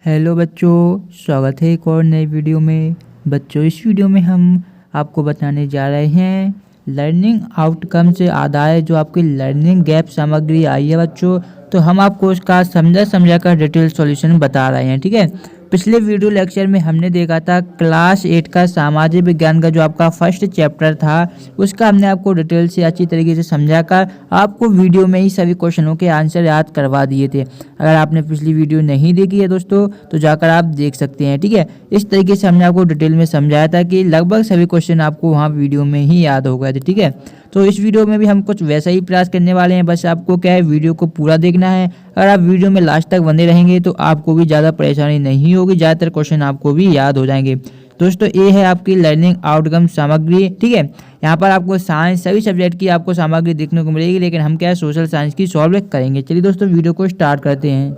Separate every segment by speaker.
Speaker 1: Hello बच्चों, स्वागत है एक और नए वीडियो में। बच्चों, इस वीडियो में हम आपको बताने जा रहे हैं लर्निंग आउटकम से आधारित जो आपकी लर्निंग गैप सामग्री आई है बच्चों, तो हम आपको उसका समझा कर डिटेल सॉल्यूशन बता रहे हैं। ठीक है, पिछले वीडियो लेक्चर में हमने देखा था क्लास 8 का सामाजिक विज्ञान का जो आपका फर्स्ट चैप्टर था उसका हमने आपको डिटेल से अच्छी तरीके से समझाकर आपको वीडियो में ही सभी क्वेश्चनों के आंसर याद करवा दिए थे। अगर आपने पिछली वीडियो नहीं देखी है दोस्तों तो जाकर आप देख सकते हैं। ठीक है, इस तरीके से हमने आपको डिटेल में समझाया था कि लगभग सभी क्वेश्चन आपको वहाँ वीडियो में ही याद हो गए थे। ठीक है, तो इस वीडियो में भी हम कुछ वैसा ही प्रयास करने वाले हैं। बस आपको क्या है, वीडियो को पूरा देखना है। अगर आप वीडियो में लास्ट तक बने रहेंगे तो आपको भी ज़्यादा परेशानी नहीं होगी, ज़्यादातर क्वेश्चन आपको भी याद हो जाएंगे। दोस्तों, ये है आपकी लर्निंग आउटकम सामग्री। ठीक है, यहाँ पर आपको साइंस सभी सब्जेक्ट की आपको सामग्री देखने को मिलेगी, लेकिन हम क्या है सोशल साइंस की सॉल्व करेंगे। चलिए दोस्तों, वीडियो को स्टार्ट करते हैं।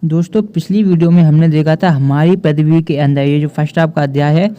Speaker 1: दोस्तों, पिछली वीडियो में हमने देखा था हमारी पृथ्वी के अंदर ये जो फर्स्ट आपका अध्याय है,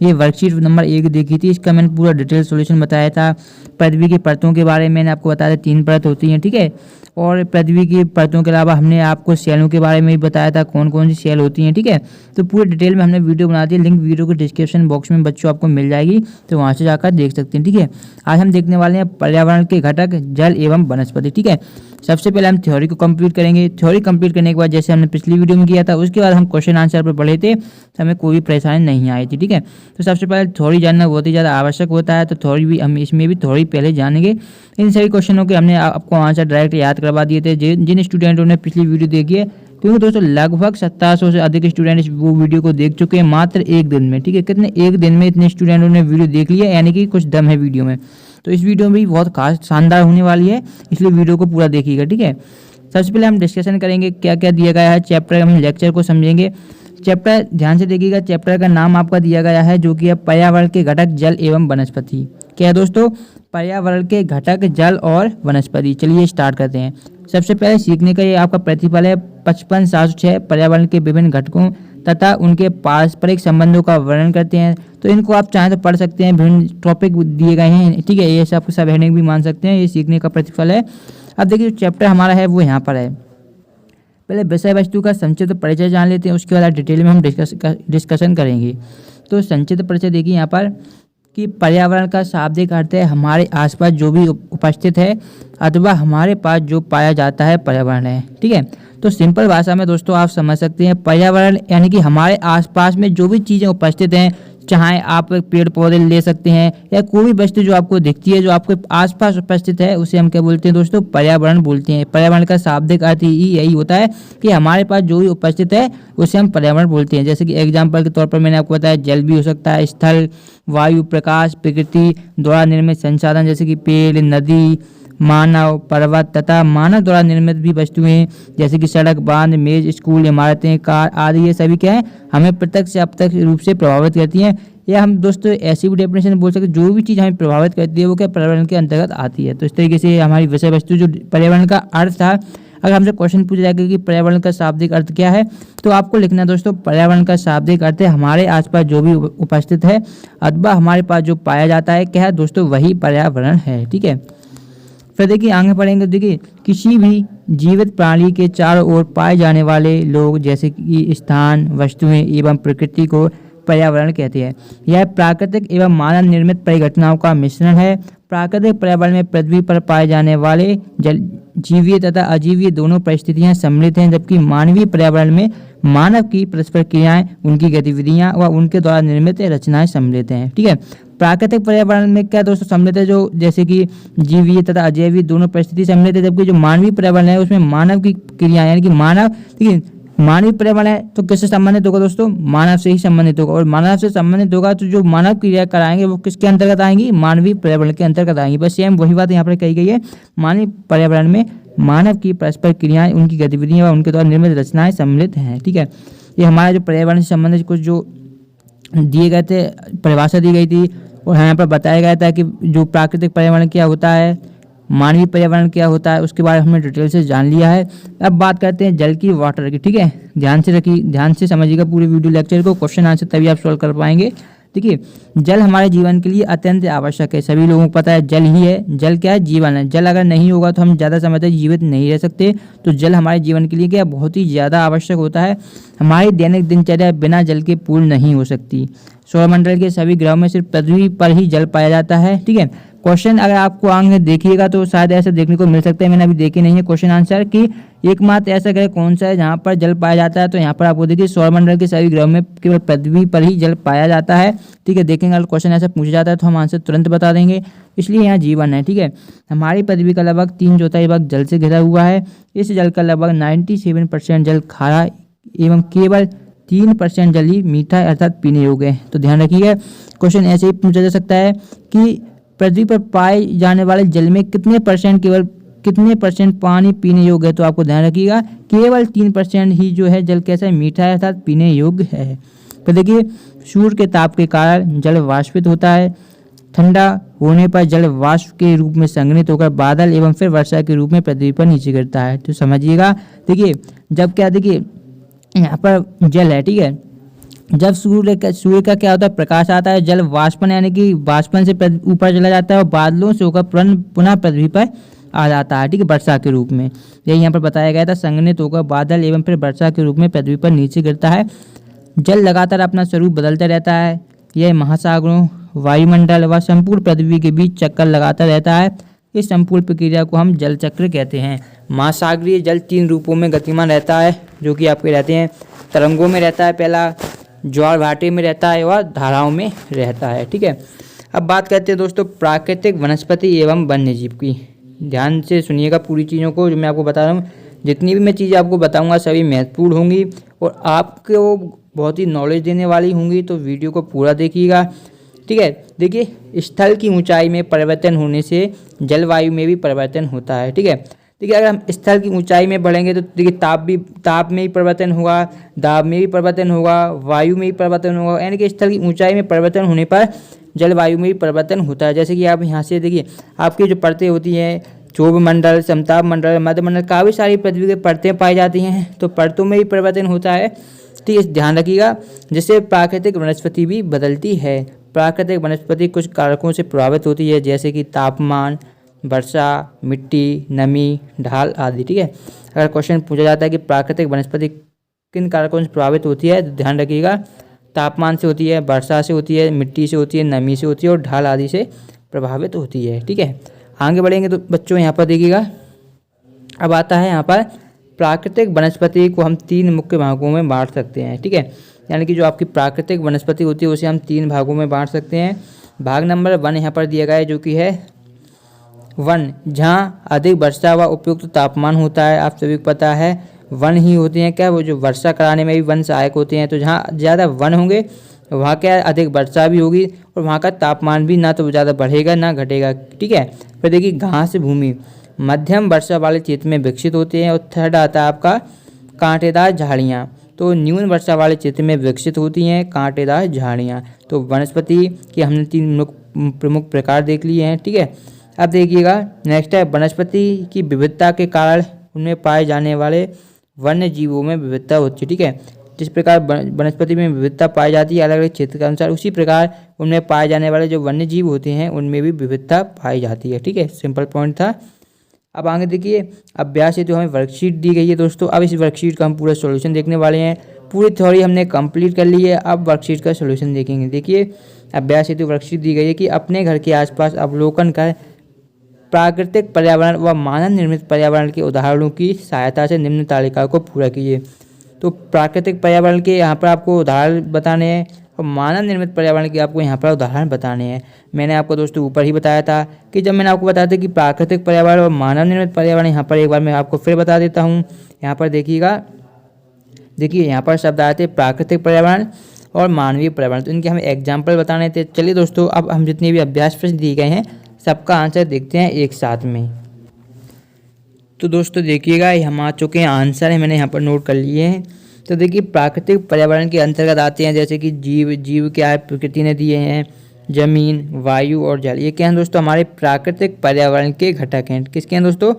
Speaker 1: ये वर्कशीट नंबर 1 देखी थी। इसका मैंने पूरा डिटेल सॉल्यूशन बताया था। पृथ्वी की परतों के बारे में मैंने आपको बताया था, 3 परत होती हैं। ठीक है, और पृथ्वी की परतों के अलावा हमने आपको सेलों के बारे में भी बताया था, कौन कौन सी सेल होती हैं। ठीक है, तो पूरे डिटेल में हमने वीडियो बना दी, लिंक वीडियो के डिस्क्रिप्शन बॉक्स में बच्चों आपको मिल जाएगी, तो वहाँ से जाकर देख सकते हैं। ठीक है, आज हम देखने वाले हैं पर्यावरण के घटक जल एवं वनस्पति। ठीक है, सबसे पहले हम थ्योरी को कंप्लीट करेंगे। थ्योरी कंप्लीट करने के बाद जैसे हमने पिछली वीडियो में किया था उसके बाद हम क्वेश्चन आंसर पर पढ़े थे, तो हमें कोई भी परेशानी नहीं आई थी। ठीक है, तो सबसे पहले थ्योरी जानना बहुत ही ज़्यादा आवश्यक होता है, तो थ्योरी भी हम इसमें भी थ्योरी पहले जानेंगे। इन सभी क्वेश्चनों के हमने आपको आंसर डायरेक्ट याद करवा दिए थे जिन स्टूडेंटों ने पिछली वीडियो देखी है, क्योंकि दोस्तों लगभग 1700 से अधिक स्टूडेंट वो वीडियो को देख चुके हैं मात्र एक दिन में। ठीक है, कितने एक दिन में इतने स्टूडेंटों ने वीडियो देख लिया, यानी कि कुछ दम है वीडियो में। तो इस वीडियो में भी बहुत खास शानदार होने वाली है, इसलिए वीडियो को पूरा देखिएगा। ठीक है, सबसे पहले हम डिस्कशन करेंगे क्या क्या दिया गया है चैप्टर, हम लेक्चर को समझेंगे। चैप्टर ध्यान से देखिएगा, चैप्टर का नाम आपका दिया गया है जो कि है पर्यावरण के घटक जल एवं वनस्पति। क्या है दोस्तों? पर्यावरण के घटक जल और वनस्पति। चलिए स्टार्ट करते हैं। सबसे पहले सीखने का ये आपका प्रतिफल है 55/706 पर्यावरण के विभिन्न घटकों तथा उनके पारस्परिक संबंधों का वर्णन करते हैं। तो इनको आप चाहें तो पढ़ सकते हैं, विभिन्न टॉपिक दिए गए हैं। ठीक है, ये सब हेडिंग भी मान सकते हैं, ये सीखने का प्रतिफल है। अब देखिए जो चैप्टर हमारा है वो यहाँ पर है। पहले विषय वस्तु का संक्षिप्त परिचय जान लेते हैं, उसके बाद डिटेल में हम डिस्कशन करेंगे। तो संक्षिप्त परिचय देखिए यहाँ पर कि पर्यावरण का शाब्दिक अर्थ है हमारे आसपास जो भी उपस्थित है अथवा हमारे पास जो पाया जाता है पर्यावरण है। ठीक है, तो सिंपल भाषा में दोस्तों आप समझ सकते हैं पर्यावरण यानी कि हमारे आसपास में जो भी चीज़ें उपस्थित हैं, चाहे आप पेड़ पौधे ले सकते हैं या कोई भी वस्तु जो आपको दिखती है जो आपके आसपास उपस्थित है, उसे हम क्या बोलते हैं दोस्तों? पर्यावरण बोलते हैं। पर्यावरण का शाब्दिक अर्थ ही यही होता है कि हमारे पास जो भी उपस्थित है उसे हम पर्यावरण बोलते हैं। जैसे कि एग्जाम्पल के तौर पर मैंने आपको बताया, जल भी हो सकता है, स्थल, वायु, प्रकाश, प्रकृति द्वारा निर्मित संसाधन जैसे कि पेड़, नदी, मानव, पर्वत तथा मानव द्वारा निर्मित भी वस्तुएं जैसे कि सड़क, बांध, मेज, स्कूल, इमारतें, कार आदि, ये सभी क्या है हमें प्रत्यक्ष या अप्रत्यक्ष रूप से प्रभावित करती हैं। या हम दोस्तों ऐसी भी डेफिनेशन बोल सकते हैं, जो भी चीज़ हमें प्रभावित करती है वो क्या पर्यावरण के अंतर्गत आती है। तो इस तरीके से हमारी विषय वस्तु जो पर्यावरण का अर्थ था, अगर हमसे क्वेश्चन पूछा जाएगा कि पर्यावरण का शाब्दिक अर्थ क्या है, तो आपको लिखना दोस्तों पर्यावरण का शाब्दिक अर्थ है हमारे आसपास जो भी उपस्थित है अथवा हमारे पास जो पाया जाता है, क्या है दोस्तों? वही पर्यावरण है। ठीक है, फिर देखिए आगे पढ़ेंगे। देखिए किसी भी जीवित प्राणी के चारों ओर पाए जाने वाले लोग जैसे कि स्थान, वस्तुएं एवं प्रकृति को पर्यावरण कहते हैं। यह प्राकृतिक एवं मानव निर्मित परिघटनाओं का मिश्रण है। प्राकृतिक पर्यावरण में पृथ्वी पर पाए जाने वाले जीवीय तथा अजीवीय दोनों परिस्थितियां सम्मिलित हैं, जबकि मानवीय पर्यावरण में मानव की परस्पर क्रियाएं, उनकी गतिविधियां व उनके द्वारा निर्मित रचनाएं सम्मिलित हैं। ठीक है, प्राकृतिक पर्यावरण में क्या दोस्तों सम्मिलित है? जो जैसे कि जीवीय तथा अजैविक दोनों परिस्थिति सम्मिलित है, जबकि जो मानवीय पर्यावरण है उसमें मानव की क्रिया यानी कि मानव, ठीक मानवीय पर्यावरण है तो किससे संबंधित होगा दोस्तों? मानव से ही संबंधित होगा। और मानव से संबंधित होगा तो जो मानव क्रिया कराएंगे वो किसके अंतर्गत आएंगी? मानवीय पर्यावरण के अंतर्गत आएंगी। बस सेम वही बात यहाँ पर कही गई है। मानवीय पर्यावरण में मानव की परस्पर क्रियाएं, उनकी गतिविधियां व उनके द्वारा निर्मित रचनाएं सम्मिलित हैं। ठीक है, ये हमारा जो पर्यावरण से संबंधित कुछ जो दिए गए थे, परिभाषा दी गई थी और यहाँ पर बताया गया था कि जो प्राकृतिक पर्यावरण क्या होता है, मानवीय पर्यावरण क्या होता है, उसके बारे में हमने डिटेल से जान लिया है। अब बात करते हैं जल की, वाटर की। ठीक है, ध्यान से समझिएगा पूरे वीडियो लेक्चर को, क्वेश्चन आंसर तभी आप सॉल्व कर पाएंगे। देखिए जल हमारे जीवन के लिए अत्यंत आवश्यक है, सभी लोगों को पता है जल ही है, जल क्या है, जीवन है। जल अगर नहीं होगा तो हम ज़्यादा समय तक जीवित नहीं रह सकते। तो जल हमारे जीवन के लिए क्या बहुत ही ज़्यादा आवश्यक होता है। हमारी दैनिक दिनचर्या बिना जल के पूर्ण नहीं हो सकती। सौरमंडल के सभी ग्रहों में सिर्फ पृथ्वी पर ही जल पाया जाता है। ठीक है, क्वेश्चन अगर आपको आगे देखिएगा तो शायद ऐसा देखने को मिल सकता है, मैंने अभी देखे नहीं है क्वेश्चन आंसर कि एकमात्र ऐसा ग्रह कौन सा है जहाँ पर जल पाया जाता है। तो यहाँ पर आपको देखिए सौरमंडल के सभी ग्रहों में केवल पृथ्वी पर ही जल पाया जाता है। ठीक है, देखेंगे अगर क्वेश्चन ऐसा पूछा जाता है तो हम आंसर तुरंत बता देंगे, इसलिए यहाँ जीवन है। ठीक है, हमारी पृथ्वी का लगभग 3/4 भाग जल से घिरा हुआ है। इस जल का लगभग 97% जल खारा एवं केवल 3% जल ही मीठा अर्थात पीने योग्य है। तो ध्यान रखिएगा, क्वेश्चन ऐसे ही पूछा जा सकता है कि पृथ्वी पर पाए जाने वाले जल में कितने परसेंट पानी पीने योग्य है। तो आपको ध्यान रखिएगा केवल 3% ही जो है जल कैसा है, मीठा है अर्थात पीने योग्य है। तो देखिए सूर्य के ताप के कारण जल वाष्पित होता है, ठंडा होने पर जल वाष्प के रूप में संघनित होकर बादल एवं फिर वर्षा के रूप में पृथ्वी पर नीचे गिरता है। तो समझिएगा, देखिए जब क्या, देखिए यहाँ पर जल है। ठीक है, जब सूर्य का क्या होता है, प्रकाश आता है, जल वाष्पन यानी कि वाष्पन से ऊपर चला जाता है और बादलों से होकर पुनः पृथ्वी पर आ जाता है। ठीक है, वर्षा के रूप में, यही यहाँ पर बताया गया था, संघनित होकर बादल एवं फिर वर्षा के रूप में पृथ्वी पर नीचे गिरता है। जल लगातार अपना स्वरूप बदलता रहता है, यह महासागरों, वायुमंडल व संपूर्ण पृथ्वी के बीच चक्कर लगाता रहता है। इस संपूर्ण प्रक्रिया को हम जल चक्र कहते हैं। महासागरीय जल 3 रूपों में गतिमान रहता है, जो कि आपके रहते हैं तरंगों में रहता है, पहला ज्वार भाटे में रहता है और धाराओं में रहता है। ठीक है, अब बात करते हैं दोस्तों प्राकृतिक वनस्पति एवं वन्य जीव की। ध्यान से सुनिएगा पूरी चीज़ों को जो मैं आपको बता रहा हूँ। जितनी भी मैं चीज़ें आपको बताऊंगा सभी महत्वपूर्ण होंगी और आपको बहुत ही नॉलेज देने वाली होंगी, तो वीडियो को पूरा देखिएगा। ठीक है, देखिए स्थल की ऊंचाई में परिवर्तन होने से जलवायु में भी परिवर्तन होता है। ठीक है, देखिए अगर हम स्थल की ऊंचाई में बढ़ेंगे तो देखिए ताप में भी परिवर्तन होगा, दाब में भी परिवर्तन होगा, वायु में भी परिवर्तन होगा, यानी कि स्थल की ऊंचाई में परिवर्तन होने पर जलवायु में भी परिवर्तन होता है। जैसे कि आप यहाँ से देखिए आपकी जो परतें होती हैं, क्षोभ मंडल, समताप मंडल, मध्य मंडल, काफ़ी सारी पृथ्वी की परतें पाई जाती हैं, तो परतों में भी परिवर्तन होता है। ठीक है, ध्यान रखिएगा, जिससे प्राकृतिक वनस्पति भी बदलती है। प्राकृतिक वनस्पति कुछ कारकों से प्रभावित होती है, जैसे कि तापमान, वर्षा, मिट्टी, नमी, ढाल आदि। ठीक है, अगर क्वेश्चन पूछा जाता है कि प्राकृतिक वनस्पति किन कारकों से प्रभावित होती है, तो ध्यान रखिएगा तापमान से होती है, वर्षा से होती है, मिट्टी से होती है, नमी से होती है और ढाल आदि से प्रभावित होती है। ठीक है, आगे बढ़ेंगे तो बच्चों यहाँ पर देखिएगा, अब आता है यहाँ पर प्राकृतिक वनस्पति को हम 3 मुख्य भागों में बांट सकते हैं। ठीक है, यानी कि जो आपकी प्राकृतिक वनस्पति होती है उसे हम 3 भागों में बांट सकते हैं। भाग नंबर 1 यहाँ पर दिया गया है, जो कि है वन, जहाँ अधिक वर्षा व उपयुक्त तापमान होता है। आप सभी को पता है वन ही होते हैं क्या, वो जो वर्षा कराने में भी वन सहायक होते हैं। तो जहाँ ज़्यादा वन होंगे वहाँ क्या अधिक वर्षा भी होगी और वहाँ का तापमान भी ना तो ज़्यादा बढ़ेगा ना घटेगा। ठीक है, फिर देखिए घास भूमि मध्यम वर्षा वाले क्षेत्र में विकसित होते हैं। और थर्ड आता है आपका कांटेदार झाड़ियाँ, तो न्यून वर्षा वाले क्षेत्र में विकसित होती हैं कांटेदार झाड़ियाँ। तो वनस्पति के हमने 3 प्रमुख प्रकार देख लिए हैं। ठीक है, अब देखिएगा नेक्स्ट है वनस्पति की विविधता के कारण उनमें पाए जाने वाले वन्य जीवों में विविधता होती है। ठीक है, जिस प्रकार वनस्पति में विविधता पाई जाती है अलग अलग क्षेत्र के अनुसार, उसी प्रकार उनमें पाए जाने वाले जो वन्य जीव होते हैं उनमें भी विविधता पाई जाती है। ठीक है, सिंपल पॉइंट था। अब आगे देखिए अभ्यास हेतु हमें वर्कशीट दी गई है दोस्तों। अब इस वर्कशीट का हम पूरा सॉल्यूशन देखने वाले हैं। पूरी थ्योरी हमने कंप्लीट कर ली है, अब वर्कशीट का सॉल्यूशन देखेंगे। देखिए अभ्यास हेतु वर्कशीट दी गई है कि अपने घर के आसपास अवलोकन कर प्राकृतिक पर्यावरण व मानव निर्मित पर्यावरण के उदाहरणों की सहायता से निम्न तालिका को पूरा कीजिए। तो प्राकृतिक पर्यावरण के यहाँ पर आपको उदाहरण बताने हैं और मानव निर्मित पर्यावरण के आपको यहाँ पर उदाहरण बताने हैं। मैंने आपको दोस्तों ऊपर ही बताया था कि जब मैंने आपको बताया था कि प्राकृतिक पर्यावरण और मानव निर्मित पर्यावरण, यहाँ पर एक बार मैं आपको फिर बता देता हूँ। यहाँ पर देखिएगा, देखिए यहाँ पर शब्द आए थे प्राकृतिक पर्यावरण और मानवीय पर्यावरण, तो इनके हमें एग्जाम्पल बताने थे। चलिए दोस्तों अब हम जितने भी अभ्यास प्रश्न दिए गए हैं सबका आंसर देखते हैं एक साथ में। तो दोस्तों देखिएगा ये हम आ चुके हैं, आंसर है मैंने यहाँ पर नोट कर लिए हैं। तो देखिए प्राकृतिक पर्यावरण के अंतर्गत आते हैं जैसे कि जीव क्या है प्रकृति ने दिए हैं, जमीन, वायु और जल। ये क्या है दोस्तों हमारे प्राकृतिक पर्यावरण के घटक हैं। किसके हैं दोस्तों,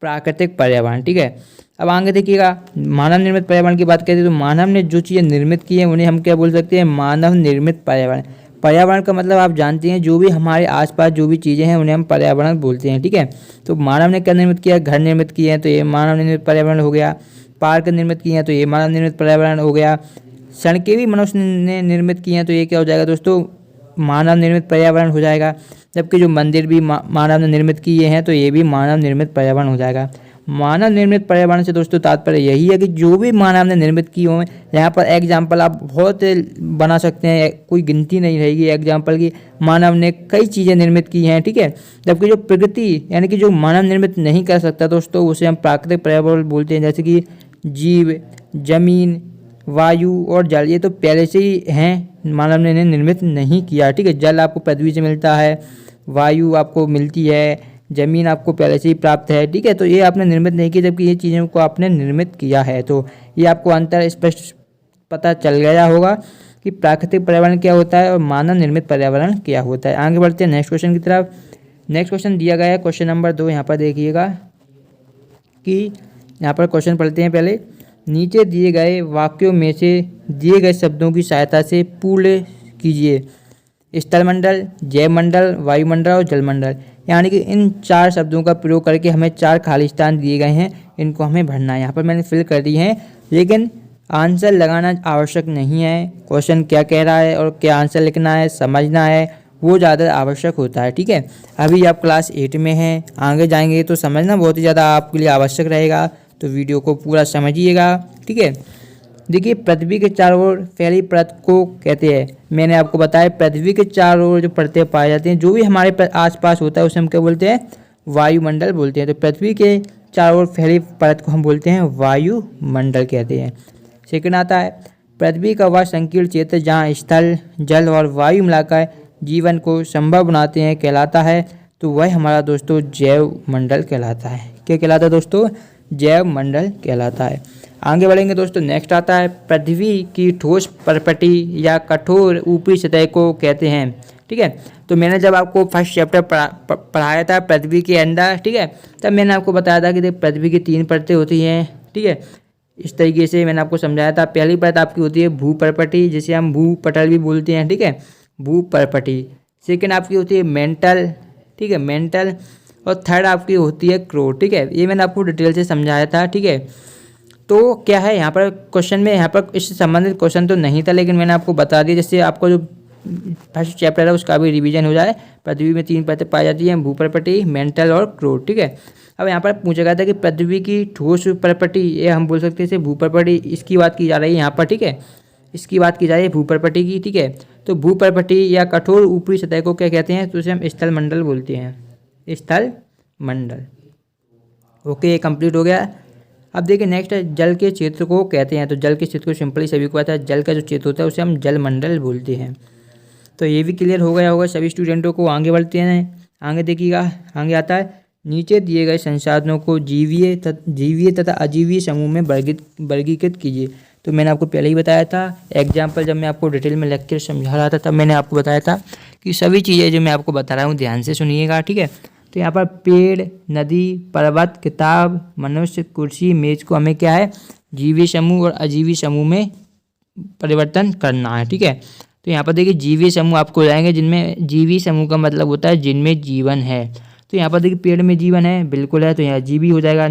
Speaker 1: प्राकृतिक पर्यावरण। ठीक है, अब आगे देखिएगा मानव निर्मित पर्यावरण की बात करते हैं तो मानव ने जो चीज़ें निर्मित की हैं उन्हें हम क्या बोल सकते हैं, मानव निर्मित पर्यावरण। पर्यावरण का मतलब आप जानते हैं, जो भी हमारे आसपास जो भी चीज़ें हैं उन्हें हम पर्यावरण बोलते हैं, ठीक है। तो मानव ने क्या निर्मित किया, घर निर्मित किए हैं तो ये मानव निर्मित पर्यावरण हो गया। पार्क निर्मित किए हैं तो ये मानव निर्मित पर्यावरण हो गया। सड़कें भी मनुष्य ने निर्मित की हैं तो ये क्या हो जाएगा दोस्तों, मानव निर्मित पर्यावरण हो जाएगा। जबकि जो मंदिर भी मानव ने निर्मित किए हैं तो ये भी मानव निर्मित पर्यावरण हो जाएगा। मानव निर्मित पर्यावरण से दोस्तों तात्पर्य यही है कि जो भी मानव ने निर्मित किए हों, यहाँ पर एग्जाम्पल आप बहुत बना सकते हैं, कोई गिनती नहीं रहेगी एग्जाम्पल की। मानव ने कई चीज़ें निर्मित की हैं, ठीक है। जबकि जो प्रकृति यानी कि जो मानव निर्मित नहीं कर सकता दोस्तों, उसे हम प्राकृतिक पर्यावरण बोलते हैं। जैसे कि जीव, जमीन, वायु और जल, ये तो पहले से ही हैं, मानव ने इन्हें निर्मित नहीं किया, ठीक है। जल आपको पृथ्वी से मिलता है, वायु आपको मिलती है, ज़मीन आपको पहले से ही प्राप्त है, ठीक है। तो ये आपने निर्मित नहीं की, जबकि ये चीज़ों को आपने निर्मित किया है। तो ये आपको अंतर स्पष्ट पता चल गया होगा कि प्राकृतिक पर्यावरण क्या होता है और मानव निर्मित पर्यावरण क्या होता है। आगे बढ़ते हैं नेक्स्ट क्वेश्चन की तरफ। नेक्स्ट क्वेश्चन दिया गया है क्वेश्चन नंबर 2। यहाँ पर देखिएगा कि यहाँ पर क्वेश्चन पढ़ते हैं पहले। नीचे दिए गए वाक्यों में से दिए गए शब्दों की सहायता से पूर्ण कीजिए। स्थलमंडल, जैवमंडल, वायुमंडल और जलमंडल, यानी कि इन 4 शब्दों का प्रयोग करके हमें 4 खाली स्थान दिए गए हैं, इनको हमें भरना है। यहाँ पर मैंने फिल कर दी है, लेकिन आंसर लगाना आवश्यक नहीं है। क्वेश्चन क्या कह रहा है और क्या आंसर लिखना है, समझना है, वो ज़्यादा आवश्यक होता है, ठीक है। अभी आप क्लास 8 में हैं, आगे जाएंगे तो समझना बहुत ही ज़्यादा आपके लिए आवश्यक रहेगा। तो वीडियो को पूरा समझिएगा, ठीक है। देखिए, पृथ्वी के चारों ओर फैली परत को कहते हैं। मैंने आपको बताया पृथ्वी के चारों ओर जो परतें पाई जाती हैं, जो भी हमारे आसपास होता है उसे हम क्या बोलते हैं, वायुमंडल बोलते हैं। तो पृथ्वी के चारों ओर फैली परत को हम बोलते हैं वायुमंडल कहते हैं। सेकंड आता है, पृथ्वी का वह संकीर्ण क्षेत्र जहाँ स्थल, जल और वायु मिलाकर जीवन को संभव बनाते हैं कहलाता है। तो वह हमारा दोस्तों जैव मंडल कहलाता है। क्या कहलाता है दोस्तों, जैव मंडल कहलाता है। आगे बढ़ेंगे दोस्तों। नेक्स्ट आता है, पृथ्वी की ठोस परपटी या कठोर ऊपरी सतह को कहते हैं, ठीक है। तो मैंने जब आपको फर्स्ट चैप्टर पढ़ाया था पृथ्वी के अंदर, ठीक है, तब मैंने आपको बताया था कि पृथ्वी की 3 परतें होती हैं, ठीक है। इस तरीके से मैंने आपको समझाया था। पहली परत आपकी होती है भूपरपटी, जिसे हम भूपटल भी बोलते हैं, ठीक है, भूपरपटी। सेकेंड आपकी होती है मेंटल, ठीक है, मेंटल। और थर्ड आपकी होती है क्रो, ठीक है। ये मैंने आपको डिटेल से समझाया था, ठीक है। तो क्या है यहाँ पर क्वेश्चन में, यहाँ पर इससे संबंधित क्वेश्चन तो नहीं था, लेकिन मैंने आपको बता दिया, जिससे आपको जो फर्स्ट चैप्टर है उसका भी रिवीजन हो जाए। पृथ्वी में 3 परतें पाई जाती हैं, भूपरपटी, मेंटल और क्रो, ठीक है। अब यहाँ पर पूछा गया था कि पृथ्वी की ठोस परपटी, ये हम बोल सकते हैं भूपरपटी, इसकी बात की जा रही है यहाँ पर, ठीक है। इसकी बात की जा रही है भूपरपटी की, ठीक है। तो भूपरपटी या कठोर ऊपरी सतह को क्या कहते हैं, तो उसे हम स्थल मंडल बोलते हैं, स्थल मंडल। ओके, ये कंप्लीट हो गया। अब देखिए नेक्स्ट है, जल के क्षेत्र को कहते हैं। तो जल के क्षेत्र को सिंपली सभी को पता है, जल का जो क्षेत्र होता है उसे हम जल मंडल बोलते हैं। तो ये भी क्लियर हो गया होगा सभी स्टूडेंटों को। आगे बढ़ते हैं, आगे देखिएगा, आगे आता है, नीचे दिए गए संसाधनों को जीवीय तथा अजीवीय समूह में वर्गीकृत कीजिए। तो मैंने आपको पहले ही बताया था, एग्जाम्पल जब मैं आपको डिटेल में लेक्चर समझा रहा था तब मैंने आपको बताया था कि सभी चीज़ें जो मैं आपको बता रहा हूँ ध्यान से सुनिएगा, ठीक है। तो यहाँ पर पेड़, नदी, पर्वत, किताब, मनुष्य, कुर्सी, मेज को हमें क्या है, जीवीय समूह और अजीवीय समूह में परिवर्तन करना है, ठीक है। तो यहाँ पर देखिए जीवीय समूह आपको हो जाएंगे, जिनमें जीवीय समूह का मतलब होता है जिनमें जीवन है। तो यहाँ पर देखिए पेड़ में जीवन है, बिल्कुल है, तो यहाँ जीवी हो जाएगा।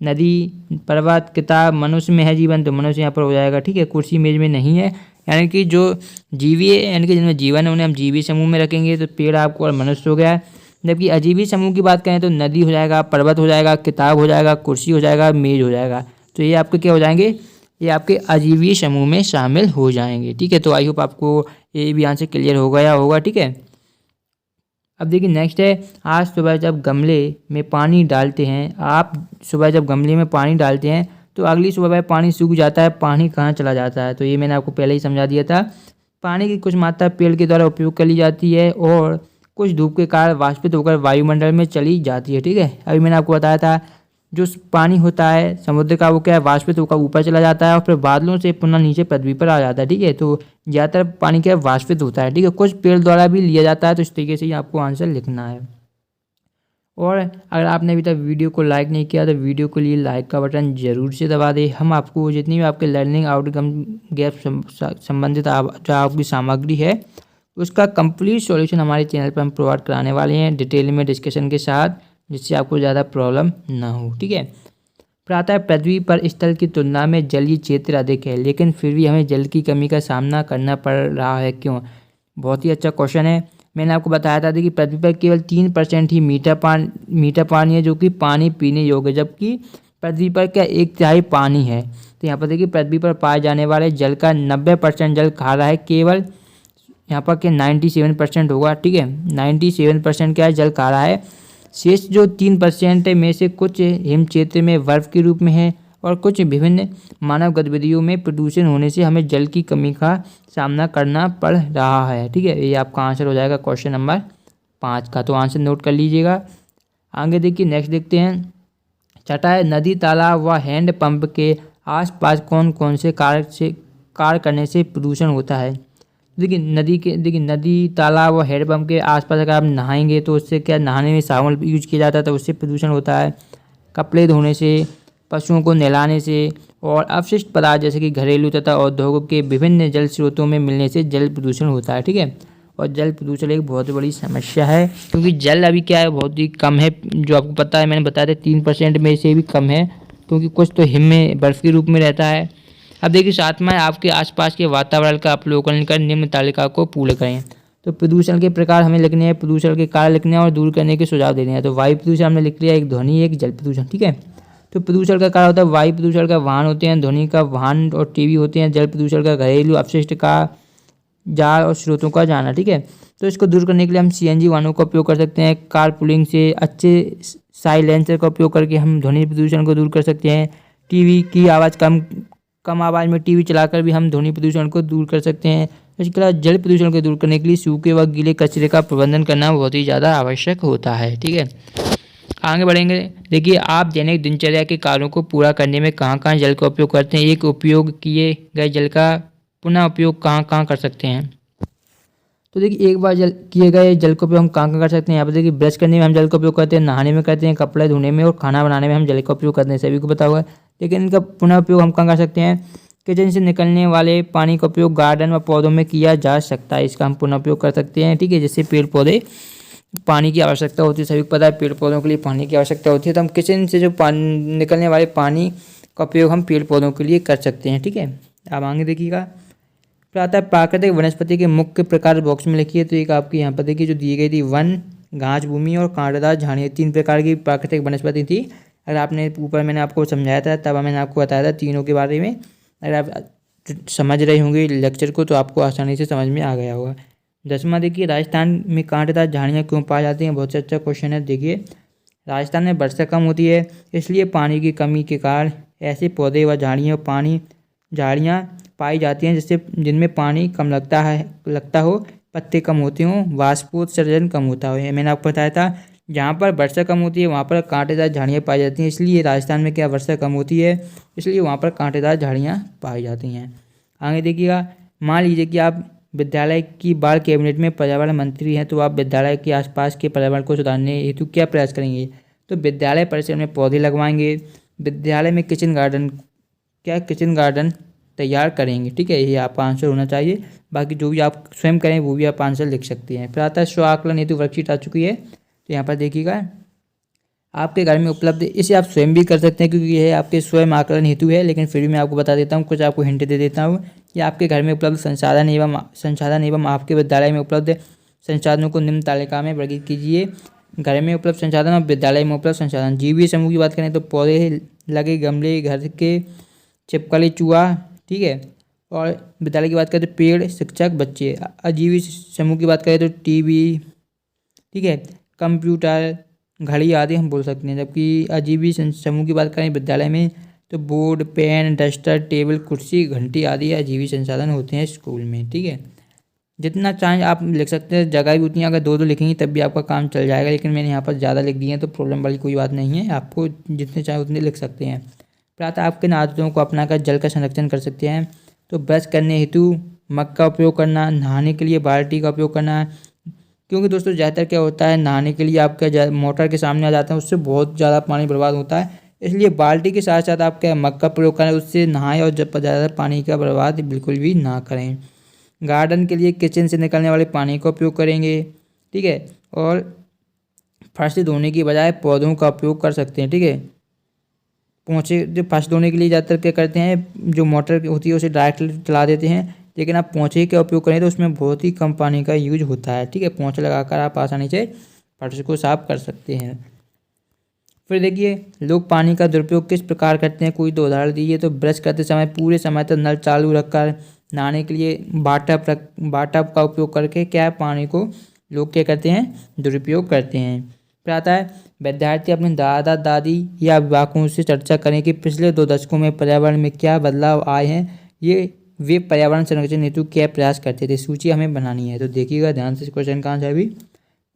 Speaker 1: नदी, पर्वत, किताब, मनुष्य में है जीवन, तो मनुष्य यहाँ पर हो जाएगा, ठीक है। कुर्सी, मेज में नहीं है, यानी कि जो जीवी है यानी कि जिनमें जीवन है उन्हें हम जीवी समूह में रखेंगे। तो पेड़ आपको और मनुष्य हो गया। जबकि अजीवी समूह की बात करें तो नदी हो जाएगा, पर्वत हो जाएगा, किताब हो जाएगा, कुर्सी हो जाएगा, मेज हो जाएगा। तो ये आपके क्या हो जाएंगे, ये आपके अजीवी समूह में शामिल हो जाएंगे, ठीक है। तो आई होप आपको ये भी आंसर क्लियर हो गया होगा, ठीक है। अब देखिए नेक्स्ट है, आज सुबह जब गमले में पानी डालते हैं, आप सुबह जब गमले में पानी डालते हैं तो अगली सुबह पानी सूख जाता है, पानी कहाँ चला जाता है। तो ये मैंने आपको पहले ही समझा दिया था। पानी की कुछ मात्रा पेड़ के द्वारा उपयोग कर ली जाती है और कुछ धूप के कारण वाष्पित होकर वायुमंडल में चली जाती है, ठीक है। अभी मैंने आपको बताया था जो पानी होता है समुद्र का वो क्या है, वाष्पित होकर ऊपर चला जाता है और फिर बादलों से पुनः नीचे पृथ्वी पर आ जाता है, ठीक है। तो ज़्यादातर पानी क्या है, वाष्पित होता है, ठीक है। कुछ पेड़ द्वारा भी लिया जाता है। तो इस तरीके से ही आपको आंसर लिखना है। और अगर आपने अभी तक वीडियो को लाइक नहीं किया तो वीडियो के लिए लाइक का बटन ज़रूर से दबा दें। हम आपको जितनी भी आपके लर्निंग आउटकम गैप संबंधित जो आपकी सामग्री है उसका कंप्लीट सॉल्यूशन हमारे चैनल पर हम प्रोवाइड कराने वाले हैं डिटेल में डिस्कशन के साथ, जिससे आपको ज़्यादा प्रॉब्लम ना हो। ठीक है। प्रातः पृथ्वी पर स्थल की तुलना में जलीय क्षेत्र अधिक है, लेकिन फिर भी हमें जल की कमी का सामना करना पड़ रहा है, क्यों? बहुत ही अच्छा क्वेश्चन है। मैंने आपको बताया था कि पृथ्वी पर केवल 3% ही मीठा पानी है जो कि पानी पीने योग्य, जबकि पृथ्वी पर क्या 1/3 पानी है। तो यहाँ पर देखिए पृथ्वी पर पाए जाने वाले जल का 90% जल खारा है, केवल यहाँ पर क्या 97% होगा। ठीक है, 97% क्या है, जल खारा है। शेष जो 3% में से कुछ हिम क्षेत्र में बर्फ के रूप में है और कुछ विभिन्न मानव गतिविधियों में प्रदूषण होने से हमें जल की कमी का सामना करना पड़ रहा है। ठीक है, ये आपका आंसर हो जाएगा क्वेश्चन नंबर 5 का। तो आंसर नोट कर लीजिएगा। आगे देखिए, नेक्स्ट देखते हैं। छठा है, नदी तालाब व हैंड पंप के आसपास कौन कौन से कार्य करने से प्रदूषण होता है। देखिए नदी तालाब और हैंडपम्प के आसपास अगर आप नहाएंगे तो उससे क्या, नहाने में साबुन यूज किया जाता है तो उससे प्रदूषण होता है। कपड़े धोने से, पशुओं को नहलाने से और अपशिष्ट पदार्थ जैसे कि घरेलू तथा औद्योगिक के विभिन्न जल स्रोतों में मिलने से जल प्रदूषण होता है। ठीक है, और जल प्रदूषण एक बहुत बड़ी समस्या है, क्योंकि जल अभी क्या है, बहुत ही कम है। जो आपको पता है, मैंने बताया था 3% में से भी कम है, क्योंकि कुछ तो हिम में बर्फ़ के रूप में रहता है। अब देखिए, सातवां है, आपके आसपास के वातावरण का अवलोकन कर निम्न तालिका को पूर्ण करें। तो प्रदूषण के प्रकार हमें लिखने हैं, प्रदूषण के कारण लिखने हैं और दूर करने के सुझाव देने हैं। तो वायु प्रदूषण हमने लिख लिया, एक ध्वनि एक जल प्रदूषण। ठीक है, तो प्रदूषण का कारण होता है, वायु प्रदूषण का वाहन होते हैं, ध्वनि का वाहन और टीवी होते हैं, जल प्रदूषण का घरेलू अपशिष्ट का जाल और स्रोतों का जाना। ठीक है, तो इसको दूर करने के लिए हम सीएनजी वाहनों का उपयोग कर सकते हैं। कारपूलिंग से, अच्छे साइलेंसर का उपयोग करके हम ध्वनि प्रदूषण को दूर कर सकते हैं। टीवी की आवाज़ कम आवाज़ में टीवी चलाकर भी हम ध्वनि प्रदूषण को दूर कर सकते हैं। इसके अलावा जल प्रदूषण को दूर करने के लिए सूखे व गीले कचरे का प्रबंधन करना बहुत ही ज़्यादा आवश्यक होता है। ठीक है, आगे बढ़ेंगे। देखिए, आप दैनिक दिनचर्या के कार्यों को पूरा करने में कहाँ कहाँ जल का उपयोग करते हैं। एक, उपयोग किए गए जल का पुनः उपयोग कहाँ कहाँ कर सकते हैं। तो देखिए, एक बार किए गए जल का उपयोग हम कहाँ कहाँ कर सकते हैं। यहाँ पर देखिए, ब्रश करने में हम जल का उपयोग करते हैं, नहाने में करते हैं, कपड़े धोने में और खाना बनाने में हम जल का उपयोग करते हैं, सभी को पता होगा। लेकिन इनका पुनः उपयोग हम कहाँ कर सकते हैं। किचन से निकलने वाले पानी का उपयोग गार्डन व पौधों में किया जा सकता है, इसका हम पुनः उपयोग कर सकते हैं। ठीक है, जैसे पेड़ पौधे पानी की आवश्यकता होती है, सभी को पता है पेड़ पौधों के लिए पानी की आवश्यकता होती है, तो हम किचन से जो निकलने वाले पानी का उपयोग हम पेड़ पौधों के लिए कर सकते हैं। ठीक है, अब आगे देखिएगा। प्रातः प्राकृतिक वनस्पति के मुख्य प्रकार बॉक्स में लिखिए। तो एक आपकी यहाँ पर देखिए जो दी गई थी, वन, घास भूमि और कांटेदार झाड़ियाँ, 3 प्रकार की प्राकृतिक वनस्पति थी। अगर आपने ऊपर मैंने आपको समझाया था, तब मैंने आपको बताया था तीनों के बारे में। अगर आप समझ रहे होंगे लेक्चर को तो आपको आसानी से समझ में आ गया होगा। 10वां देखिए, राजस्थान में कांटेदार झाड़ियाँ क्यों पाई जाती हैं। बहुत से अच्छा क्वेश्चन है। देखिए, राजस्थान में वर्षा कम होती है, इसलिए पानी की कमी के कारण ऐसे पौधे व झाड़ियाँ पाई जाती हैं जिनमें पानी कम लगता हो, पत्ते कम होते हों, वाष्पोत्सर्जन कम होता हो। मैंने आपको बताया था, जहाँ पर वर्षा कम होती है वहाँ पर कांटेदार झाड़ियाँ पाई जाती हैं, इसलिए राजस्थान में क्या वर्षा कम होती है, इसलिए वहाँ पर कांटेदार झाड़ियाँ पाई जाती हैं। आगे देखिएगा, मान लीजिए कि आप विद्यालय की बाल कैबिनेट में पर्यावरण मंत्री हैं, तो आप विद्यालय के आसपास के पर्यावरण को सुधारने हेतु क्या प्रयास करेंगे। तो विद्यालय परिसर में पौधे लगवाएंगे, विद्यालय में किचन गार्डन तैयार करेंगे। ठीक है, ये आपका आंसर होना चाहिए। बाकी जो भी आप स्वयं करें वो भी आप आंसर लिख सकते हैं। प्रातः स्व आकलन हेतु वर्कशीट आ चुकी है, तो यहाँ पर देखिएगा, आपके घर में उपलब्ध, इसे आप स्वयं भी कर सकते हैं क्योंकि यह आपके स्वयं आकलन हेतु है, लेकिन फिर भी मैं आपको बता देता हूँ, कुछ आपको हिंट दे देता हूँ कि आपके घर में उपलब्ध संसाधन एवं आपके विद्यालय में उपलब्ध संसाधनों को निम्न तालिका में वर्गीकृत कीजिए। घर में उपलब्ध संसाधन और विद्यालय में उपलब्ध संसाधन। जीवीय समूह की बात करें तो पौधे लगे गमले, घर के छिपकली, चूहा। ठीक है, और विद्यालय की बात करें तो पेड़, शिक्षक, बच्चे। अजीवी समूह की बात करें तो टीवी, ठीक है, कंप्यूटर, घड़ी आदि हम बोल सकते हैं। जबकि अजीवी समूह की बात करें विद्यालय में तो बोर्ड, पेन, डस्टर, टेबल, कुर्सी, घंटी आदि अजीवी संसाधन होते हैं स्कूल में। ठीक है, जितना चाहें आप लिख सकते हैं, जगह भी उतनी, अगर 2 लिखेंगे तब भी आपका काम चल जाएगा, लेकिन मैंने यहाँ पर ज़्यादा लिख दिए हैं तो प्रॉब्लम वाली कोई बात नहीं है, आपको जितने चाहे उतने लिख सकते हैं। प्रातः आप किन आदतों को अपनाकर जल का संरक्षण कर सकते हैं। तो ब्रश करने हेतु मग का उपयोग करना, नहाने के लिए बाल्टी का उपयोग करना, क्योंकि दोस्तों ज़्यादातर क्या होता है, नहाने के लिए आपका मोटर के सामने आ जाते हैं, उससे बहुत ज़्यादा पानी बर्बाद होता है, इसलिए बाल्टी के साथ साथ आप क्या मग का प्रयोग करें, उससे नहाएं और ज़्यादा पानी का बर्बाद बिल्कुल भी ना करें। गार्डन के लिए किचन से निकलने वाले पानी का उपयोग करेंगे, ठीक है। और फर्श धोने की बजाय पौधों का उपयोग कर सकते हैं, ठीक है। पोंछे जो फर्श धोने के लिए ज़्यादातर क्या करते हैं, जो मोटर होती है उसे डायरेक्ट चला देते हैं, लेकिन आप पोंछे का उपयोग करें तो उसमें बहुत ही कम पानी का यूज होता है, ठीक है। पोंछा लगाकर आप आसानी से फर्श को साफ कर सकते हैं। फिर देखिए लोग पानी का दुरुपयोग किस प्रकार करते हैं, कोई तो उदाहरण दीजिए। तो ब्रश करते समय पूरे समय तक नल चालू रखकर, नहाने के लिए बाटअप का उपयोग करके क्या पानी को लोग क्या करते हैं, दुरुपयोग करते हैं। फिर आता है विद्यार्थी अपने दादा दादी या अभिभावकों से चर्चा करें कि पिछले 2 दशकों में पर्यावरण में क्या बदलाव आए हैं, ये वे पर्यावरण संरक्षण हेतु क्या प्रयास करते थे। सूची हमें बनानी है, तो देखिएगा ध्यान से, इस क्वेश्चन का आंसर भी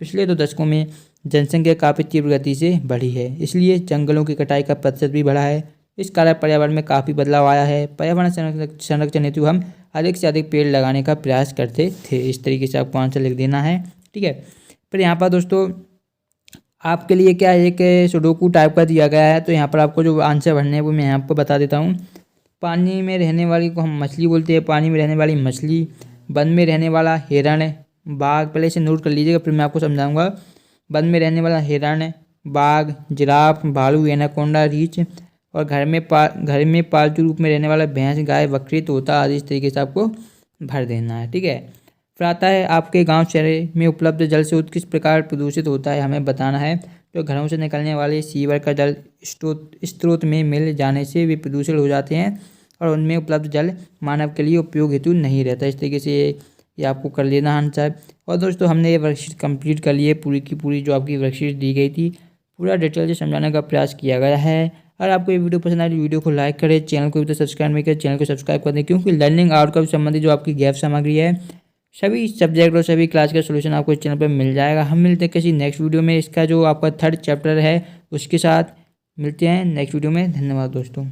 Speaker 1: पिछले 2 दशकों में जनसंख्या काफ़ी तीव्र गति से बढ़ी है, इसलिए जंगलों की कटाई का प्रतिशत भी बढ़ा है। इस कारण पर्यावरण में काफ़ी बदलाव आया है। पर्यावरण संरक्षण हेतु हम अधिक से अधिक पेड़ लगाने का प्रयास करते थे। इस तरीके से आपको आंसर लिख देना है, ठीक है। फिर यहाँ पर दोस्तों आपके लिए क्या एक सुडोकू टाइप का दिया गया है, तो यहाँ पर आपको जो आंसर भरने हैं वो मैं आपको बता देता हूँ। पानी में रहने वाली को हम मछली बोलते हैं, पानी में रहने वाली मछली, वन में रहने वाला हिरण, बाघ। पहले इसे नोट कर लीजिएगा, फिर मैं आपको समझाऊंगा। वन में रहने वाला हिरण, बाघ, जिराफ, भालू, एनाकोंडा, रीछ, और घर में पालतू रूप में रहने वाला भैंस, गाय, बकरी, तोता आदि। इस तरीके से आपको भर देना है, ठीक है। फिर आता है आपके गांव शहर में उपलब्ध जल स्रोत किस प्रकार प्रदूषित होता है, हमें बताना है। तो घरों से निकलने वाले सीवर का जल स्रोत में मिल जाने से वे प्रदूषित हो जाते हैं और उनमें उपलब्ध जल मानव के लिए उपयोग हेतु नहीं रहता। इस तरीके से ये आपको कर लेना आंसर। और दोस्तों हमने ये वर्कशीट कंप्लीट कर ली है, पूरी की पूरी जो आपकी वर्कशीट दी गई थी पूरा डिटेल से समझाने का प्रयास किया गया है। अगर आपको ये वीडियो पसंद आए तो वीडियो को लाइक करें, चैनल को भी तो सब्सक्राइब नहीं करें, चैनल को सब्सक्राइब कर दें, क्योंकि लर्निंग आउटकम संबंधित जो आपकी गैप सामग्री है, सभी सब्जेक्ट और सभी क्लास का सोल्यूशन आपको इस चैनल पर मिल जाएगा। हम मिलते हैं किसी नेक्स्ट वीडियो में, इसका जो आपका 3rd चैप्टर है उसके साथ मिलते हैं नेक्स्ट वीडियो में। धन्यवाद दोस्तों।